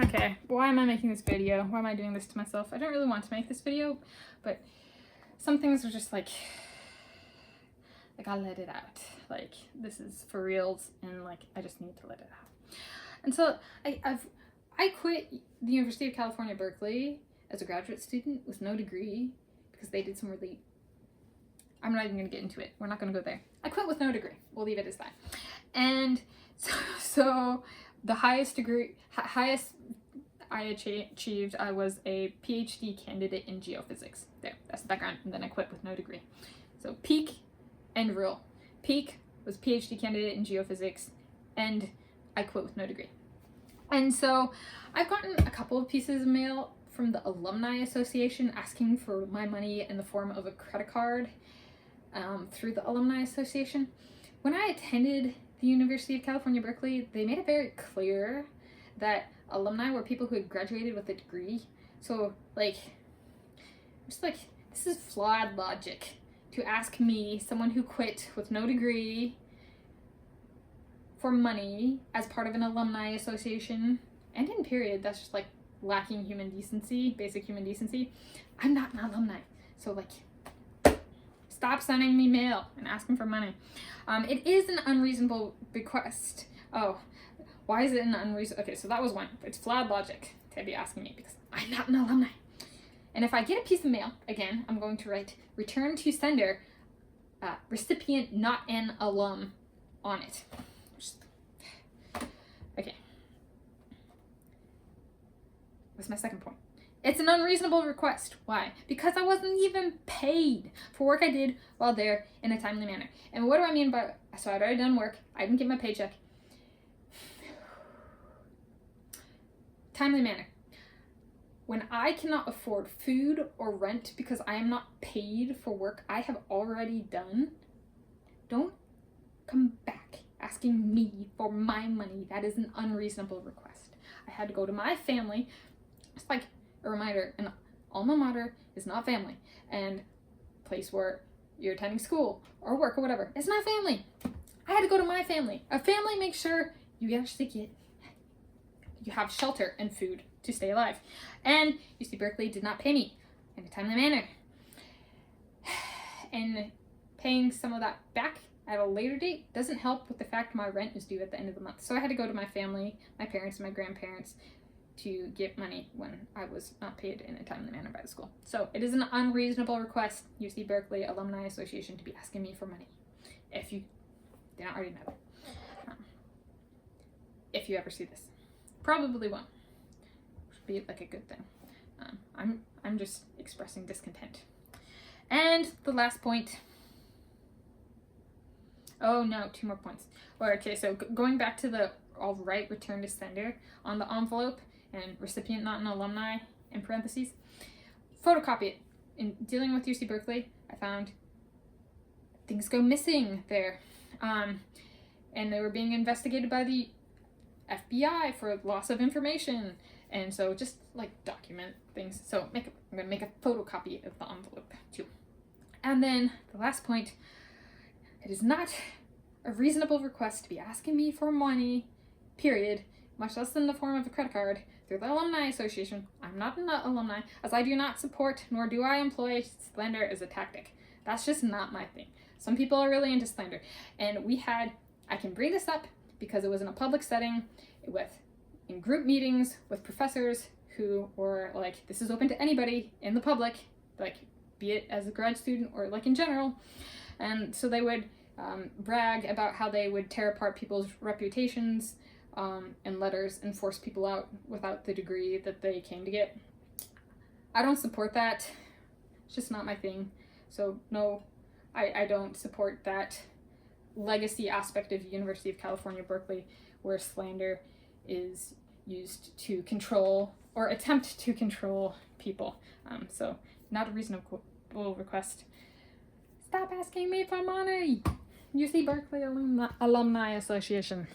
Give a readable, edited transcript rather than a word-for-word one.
Okay, why am I making this video? Why am I doing this to myself? I don't really want to make this video, but some things are just like I let it out. Like, this is for reals, and like I just need to let it out. And so I quit the University of California, Berkeley as a graduate student with no degree because they did some really, I'm not even going to get into it. We're not going to go there. I quit with no degree. We'll leave it as that. And so the highest I achieved, I was a Ph.D. candidate in geophysics. There, that's the background. And then I quit with no degree. So peak and real. Peak was Ph.D. candidate in geophysics, and I quit with no degree. And so I've gotten a couple of pieces of mail from the Alumni Association asking for my money in the form of a credit card through the Alumni Association. When I attended the University of California, Berkeley, they made it very clear that alumni were people who had graduated with a degree. So like, just like, this is flawed logic to ask me, someone who quit with no degree, for money as part of an alumni association. And in period, that's just like lacking human decency, basic human decency. I'm not an alumni, so like, stop sending me mail and asking for money. It is an unreasonable request. Oh, why is it an unreasonable? Okay, so that was one. It's flawed logic to be asking me because I'm not an alumni. And if I get a piece of mail, again, I'm going to write return to sender, recipient not an alum on it. Okay. What's my second point? It's an unreasonable request. Why? Because I wasn't even paid for work I did while there in a timely manner. And what do I mean by, so I'd already done work, I didn't get my paycheck. Timely manner. When I cannot afford food or rent because I am not paid for work I have already done, don't come back asking me for my money. That is an unreasonable request. I had to go to my family. It's like a reminder, an alma mater is not family, and place where you're attending school or work or whatever, it's not family. I had to go to my family. A family makes sure you actually you have shelter and food to stay alive. And UC Berkeley did not pay me in a timely manner. And paying some of that back at a later date doesn't help with the fact my rent is due at the end of the month. So I had to go to my family, my parents and my grandparents, to get money when I was not paid in a timely manner by the school. So it is an unreasonable request, UC Berkeley Alumni Association, to be asking me for money. If you did not already know that. If you ever see this. Probably won't. Should be like a good thing. I'm just expressing discontent. And the last point. Oh no, 2 more points. Okay, so going back to the I'll write return to sender on the envelope and recipient not an alumni in parentheses. Photocopy it. In dealing with UC Berkeley, I found things go missing there. And they were being investigated by the FBI for loss of information. And so just like document things. So I'm gonna make a photocopy of the envelope too. And then the last point, it is not a reasonable request to be asking me for money, period, much less in the form of a credit card, through the Alumni Association. I'm not an alumni, as I do not support, nor do I employ slander as a tactic. That's just not my thing. Some people are really into slander. And I can bring this up because it was in a public setting in group meetings with professors who were like, this is open to anybody in the public, like, be it as a grad student or like in general. And so they would brag about how they would tear apart people's reputations in letters and force people out without the degree that they came to get. I don't support that. It's just not my thing. So no, I don't support that legacy aspect of the University of California, Berkeley, where slander is used to control or attempt to control people. So not a reasonable request. Stop asking me for money! UC Berkeley Alumni Association.